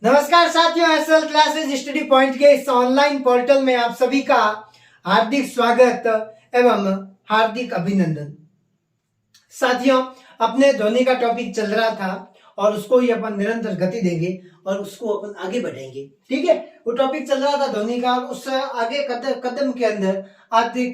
नमस्कार साथियों, SL classes study point के इस ऑनलाइन पोर्टल में आप सभी का हार्दिक स्वागत एवं हार्दिक अभिनंदन। साथियों, अपने धोनी का टॉपिक चल रहा था और उसको ही अपन निरंतर गति देंगे और उसको अपन आगे बढ़ाएंगे। ठीक है, वो टॉपिक चल रहा था धोनी का। उस आगे कदम के अंदर आगे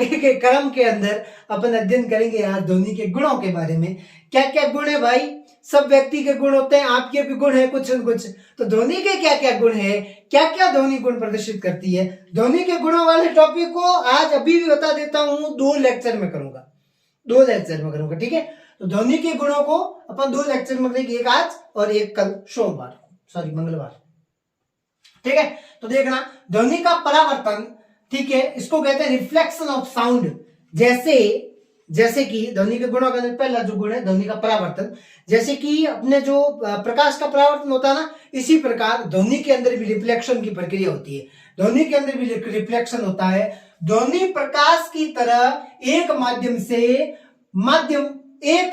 के क्रम के अंदर अपन अध्ययन करेंगे आज धोनी के गुणों के बारे में। क्या क्या गुण है भाई? सब व्यक्ति के गुण होते हैं, आपके भी गुण है कुछ न कुछ। तो धोनी के क्या क्या गुण है, क्या क्या धोनी गुण प्रदर्शित करती है, धोनी के गुणों वाले टॉपिक को आज अभी भी बता देता हूं, 2 लेक्चर में करूंगा। ठीक है, तो धोनी के गुणों को अपन 2 लेक्चर में करेंगे, एक आज और एक कल मंगलवार। ठीक है, तो देखना धोनी का परावर्तन। ठीक है, इसको कहते हैं रिफ्लेक्शन ऑफ साउंड। जैसे कि ध्वनि के गुणों का पहला जो गुण है ध्वनि का परावर्तन। जैसे कि अपने जो प्रकाश का परावर्तन होता है ना, इसी प्रकार ध्वनि के अंदर भी रिफ्लेक्शन की प्रक्रिया होती है। ध्वनि के अंदर भी रिफ्लेक्शन होता है। ध्वनि प्रकाश की तरह एक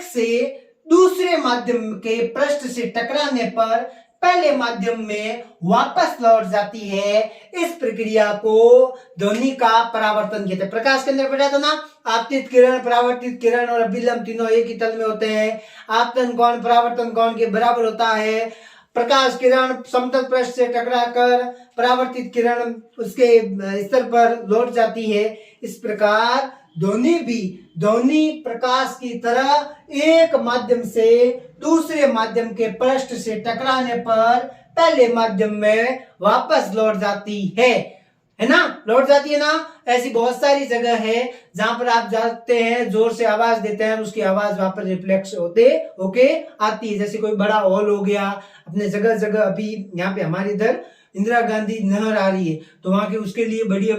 से दूसरे माध्यम के पृष्ठ से टकराने पर पहले माध्यम में वापस लौट जाती है। इस प्रक्रिया को ध्वनि का परावर्तन कहते हैं। प्रकाश के अंदर पढ़ा था ना, आपतित किरण, परावर्तित किरण और अभिलंब तीनों एक ही तल में होते हैं। आपतन कोण परावर्तन कोण के बराबर होता है। प्रकाश किरण समतल पृष्ठ से टकराकर परावर्तित किरण उसके स्तर पर लौट जाती है। इस प्रकार ध्वनि प्रकाश की तरह एक माध्यम से दूसरे माध्यम के पृष्ठ से टकराने पर पहले माध्यम में वापस लौट जाती है ना, लौट जाती है ना। ऐसी बहुत सारी जगह है जहां पर आप जाते हैं, जोर से आवाज देते हैं, उसकी आवाज वहां पर रिफ्लेक्स होके आती है। जैसे कोई बड़ा हॉल हो गया अपने जगह, अभी यहाँ पे हमारे इधर इंदिरा गांधी नहर आ रही है, तो वहां के उसके लिए बड़ी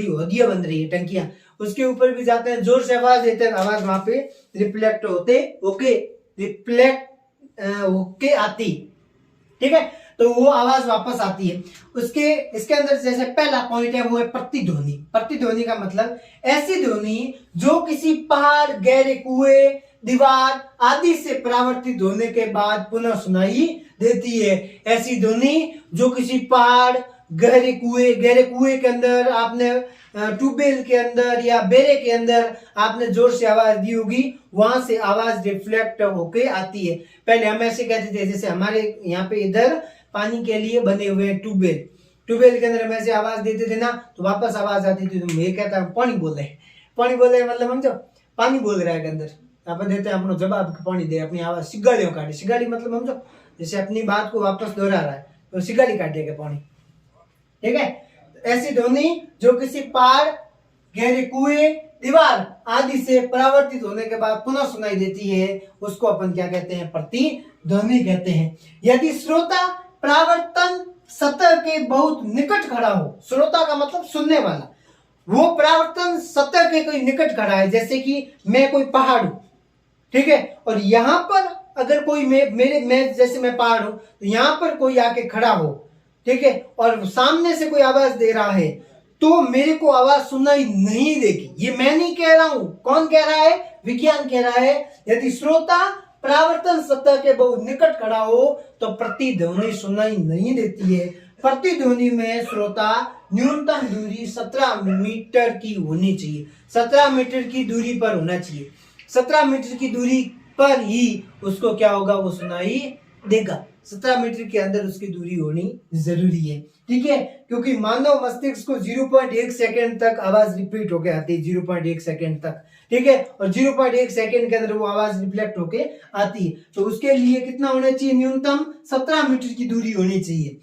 हौदियां बन रही है, टंकियां, उसके ऊपर भी जाते हैं, जोर से आवाज देते हैं, आवाज वहां पे रिफ्लेक्ट होके आती। ठीक है, तो वो आवाज वापस आती है। इसके अंदर जैसे पहला पॉइंट है वो है प्रतिध्वनि। प्रतिध्वनि का मतलब ऐसी ध्वनि जो किसी पहाड़, गहरे कुएं, दीवार आदि से परावर्तित होने के बाद पुनः सुनाई देती है। ऐसी ध्वनि जो किसी पहाड़, गहरे कुएं के अंदर आपने ट्यूबवेल के अंदर या बेरे के अंदर आपने जोर से आवाज दी होगी, वहां से आवाज रिफ्लेक्ट होके आती है। पहले हम ऐसे कहते थे, जैसे हमारे यहाँ पे इधर पानी के लिए बने हुए ट्यूबवेल के अंदर हम ऐसे आवाज देते थे ना, तो वापस आवाज आती थी। तो ये कहता है पानी बोल रहे मतलब समझो, पानी बोल रहा है के अंदर आप देते हैं अपना जवाब पानी दे, अपनी आवाज सिगाड़ियों काटे। सिगाड़ी मतलब समझो, जैसे अपनी बात को वापस दोहरा रहा है तो सिगाड़ी काटेगा पानी। ठीक है, ऐसी ध्वनि जो किसी पहाड़, गहरे कुएं, दीवार आदि से परावर्तित होने के बाद पुनः सुनाई देती है, उसको अपन क्या कहते हैं? प्रतिध्वनि कहते हैं। यदि श्रोता परावर्तन सतह के बहुत निकट खड़ा हो, श्रोता का मतलब सुनने वाला, वो परावर्तन सतह के कोई निकट खड़ा है, जैसे कि मैं कोई पहाड़ हूं, ठीक है, और यहां पर अगर कोई मैं पहाड़ हूं, तो यहां पर कोई आके खड़ा हो, ठीक है, और सामने से कोई आवाज दे रहा है, तो मेरे को आवाज सुनाई नहीं देगी। ये मैं नहीं कह रहा हूं, कौन कह रहा है? विज्ञान कह रहा है। यदि श्रोता परावर्तन सतह के बहुत निकट खड़ा हो तो प्रतिध्वनि सुनाई नहीं देती है। प्रतिध्वनि में श्रोता न्यूनतम दूरी 17 मीटर की होनी चाहिए, 17 मीटर की दूरी पर होना चाहिए। 17 मीटर की दूरी पर ही उसको क्या होगा? वो सुनाई देगा। 17 मीटर के अंदर उसकी दूरी होनी जरूरी है। ठीक है, क्योंकि मानव मस्तिष्क को 0.1 सेकेंड तक आवाज रिपीट होके आती है, 0.1 सेकेंड तक। ठीक है, और 0.1 सेकेंड के अंदर वो आवाज रिफ्लेक्ट होके आती है, तो उसके लिए कितना होना चाहिए? न्यूनतम 17 मीटर की दूरी होनी चाहिए।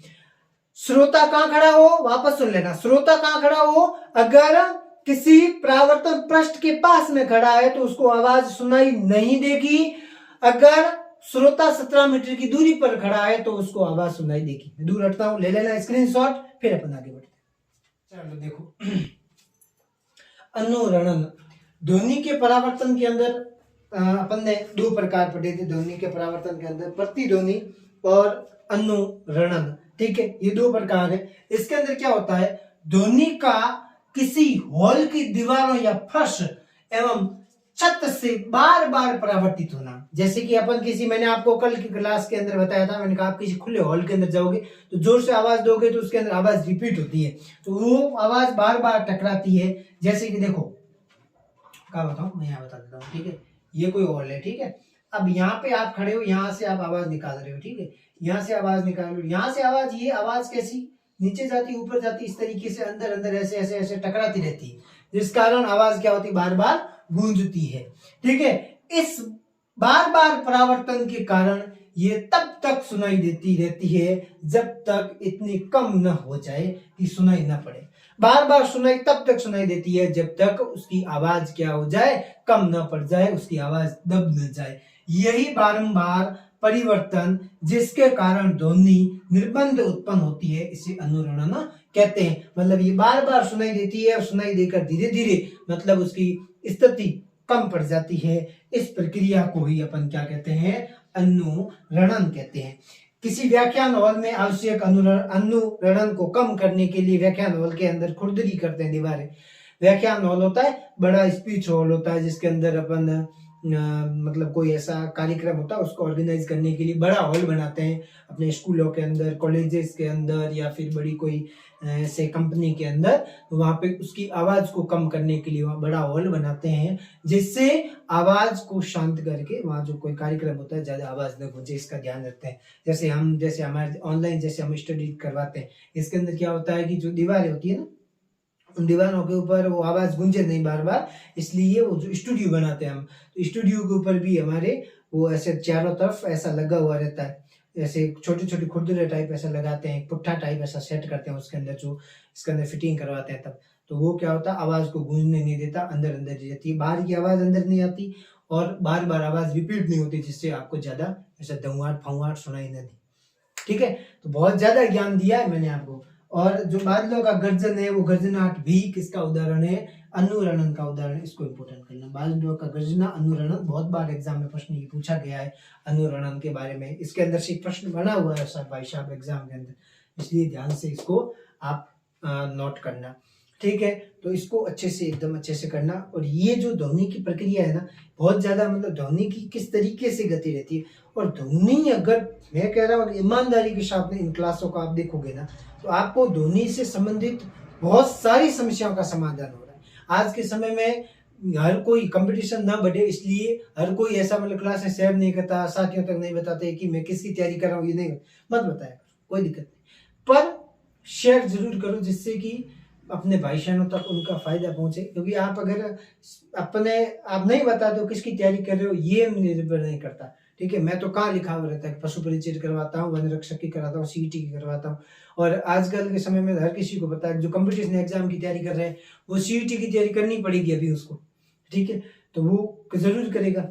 श्रोता कहां खड़ा हो? वापस सुन लेना, श्रोता कहां खड़ा हो? अगर किसी परावर्तन पृष्ठ के पास में खड़ा है तो उसको आवाज सुनाई नहीं देगी। अगर श्रोता 17 मीटर की दूरी पर खड़ा है तो उसको आवाज सुनाई देगी। मैं दूर हटता हूं, ले लेना स्क्रीनशॉट, फिर अपन आगे बढ़ते हैं। चलो देखो, अनुरणन। ध्वनि के परावर्तन के अंदर अपन ने 2 प्रकार पढ़े थे। ध्वनि के परावर्तन के अंदर प्रतिध्वनि और अनुरणन। ठीक है, ये 2 प्रकार है। इसके अंदर क्या होता है? ध्वनि का किसी हॉल की दीवारों या फर्श एवं छत से बार बार परावर्तित होना। जैसे कि अपन किसी, मैंने आपको कल की क्लास के अंदर बताया था, मैंने कहा आप किसी खुले हॉल के अंदर जाओगे तो जोर से आवाज दोगे तो उसके अंदर आवाज रिपीट होती है, तो वो आवाज बार बार टकराती है। जैसे कि देखो, क्या बताऊं, मैं यहाँ बता देता हूँ, ठीक है। ये कोई हॉल है, ठीक है। अब यहाँ पे आप खड़े हो, यहाँ से आप आवाज निकाल रहे हो, ठीक है। यहाँ से आवाज निकाल रहे हो, यहाँ से आवाज, ये आवाज कैसी नीचे जाती ऊपर जाती, इस तरीके से अंदर अंदर ऐसे ऐसे ऐसे टकराती रहती है, जिस कारण आवाज क्या होती है, बार बार गूंजती है, ठीक है। इस बार बार परावर्तन के कारण ये तब तक सुनाई देती रहती है जब तक इतनी कम न हो जाए कि सुनाई न पड़े। बार बार सुनाई तब तक सुनाई देती है जब तक उसकी आवाज क्या हो जाए, कम न पड़ जाए, उसकी आवाज दब न जाए। यही बारंबार परिवर्तन जिसके कारण ध्वनि निर्बंध उत्पन्न होती है, इसे अनुरणन कहते हैं। मतलब ये बार बार सुनाई देती है और सुनाई देकर धीरे धीरे मतलब उसकी स्थिति कम पड़ जाती है। इस प्रक्रिया को ही अपन क्या कहते हैं, अनुरणन कहते हैं। किसी व्याख्यान हॉल में आवश्यक अनुरणन को कम करने के लिए व्याख्यान हॉल के अंदर खुरदरी करते हैं दीवारें। व्याख्यान हॉल होता है, बड़ा स्पीच हॉल होता है, जिसके अंदर अपन मतलब कोई ऐसा कार्यक्रम होता है उसको ऑर्गेनाइज करने के लिए बड़ा हॉल बनाते हैं, अपने स्कूलों के अंदर, कॉलेजेस के अंदर, या फिर बड़ी कोई ऐसे कंपनी के अंदर। तो वहां पे उसकी आवाज को कम करने के लिए वहां बड़ा हॉल बनाते हैं, जिससे आवाज को शांत करके वहां जो कोई कार्यक्रम होता है ज्यादा आवाज न गूंजे, इसका ध्यान रखते हैं। जैसे हमारे ऑनलाइन जैसे हम स्टडी करवाते हैं, इसके अंदर क्या होता है कि जो दीवारें होती है ना, उन दीवारों के ऊपर वो आवाज गूंजे नहीं बार बार, इसलिए वो जो स्टूडियो बनाते हैं हम, तो स्टूडियो के ऊपर भी हमारे वो ऐसे चारों तरफ ऐसा लगा हुआ रहता है, ऐसे छोटे छोटे खुरदुरे टाइप ऐसा लगाते हैं, पुट्ठा टाइप ऐसा सेट करते हैं उसके अंदर, जो इसके अंदर फिटिंग करवाते हैं तब। तो वो क्या होता है, आवाज को गूंजने नहीं देता, अंदर अंदर ही रहती है, बाहर की आवाज अंदर नहीं आती और बार बार आवाज रिपीट नहीं होती, जिससे आपको ज्यादा ऐसा दंगाट फंगाट सुनाई न दे, ठीक है। तो बहुत ज्यादा ज्ञान दिया है मैंने आपको। और जो बादलों का गर्जन है, वो गर्जनाहट भी किसका उदाहरण है, अनुरणन का उदाहरण है। इसको इंपोर्टेंट करना, बादलों का गर्जना, अनुरणन, बहुत बार एग्जाम में प्रश्न ये पूछा गया है अनुरणन के बारे में। इसके अंदर से प्रश्न बना हुआ है सर भाई साहब एग्जाम के अंदर, इसलिए ध्यान से इसको आप नोट करना, ठीक है। तो इसको अच्छे से, एकदम अच्छे से करना। और ये जो ध्वनि की प्रक्रिया है ना, बहुत ज्यादा मतलब ध्वनि की किस तरीके से गति रहती है, और ध्वनि अगर मैं कह रहा हूँ ईमानदारी के साथ इन क्लासों को आप देखोगे ना, तो आपको ध्वनि से संबंधित बहुत सारी समस्याओं का समाधान हो रहा है। आज के समय में हर कोई कंपटीशन ना बढ़े, इसलिए हर कोई ऐसा मतलब क्लासेस शेयर नहीं करता, साथियों तक नहीं बताते कि मैं किसकी तैयारी कर रहा हूँ, ये नहीं मत बताया, कोई दिक्कत नहीं, पर शेयर जरूर करो जिससे कि अपने भाई बहनों तक उनका फायदा पहुंचे। क्योंकि आप अगर आप नहीं बताते हो किसकी तैयारी कर रहे हो, ये निर्भर नहीं करता, ठीक है। मैं तो कहाँ लिखा हुआ रहता है, पशु परिचय करवाता हूँ, वन रक्षक की कराता हूँ, सीईटी की करवाता हूँ। और आजकल के समय में हर किसी को पता है जो कंपटीशन एग्जाम की तैयारी कर रहे हैं, वो सीईटी की तैयारी करनी पड़ेगी अभी उसको, ठीक है। तो वो जरूर करेगा,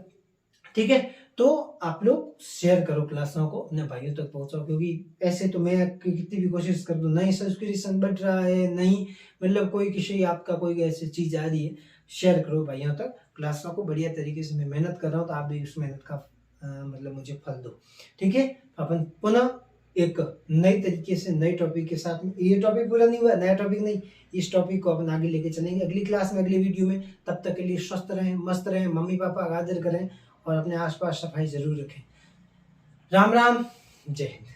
ठीक है। तो आप लोग शेयर करो क्लासों को, अपने भाइयों तक पहुंचाओ, क्योंकि ऐसे तो मैं कितनी भी कोशिश कर दूं, नहीं सब्सक्रिप्शन बढ़ रहा है, नहीं मतलब कोई किसी आपका कोई ऐसी चीज आ रही है, शेयर करो भाइयों तक क्लासों को। बढ़िया तरीके से मैं मेहनत कर रहा हूँ, तो आप भी उस मेहनत का मतलब मुझे फल दो, ठीक है। अपन पुनः एक नई तरीके से नए टॉपिक के साथ में, ये टॉपिक पूरा नहीं हुआ, नया टॉपिक नहीं, इस टॉपिक को अपन आगे लेके चलेंगे अगली क्लास में, अगली वीडियो में। तब तक के लिए स्वस्थ रहें, मस्त रहें, मम्मी पापा का आदर करें और अपने आसपास सफाई जरूर रखें। राम राम, जय हिंद।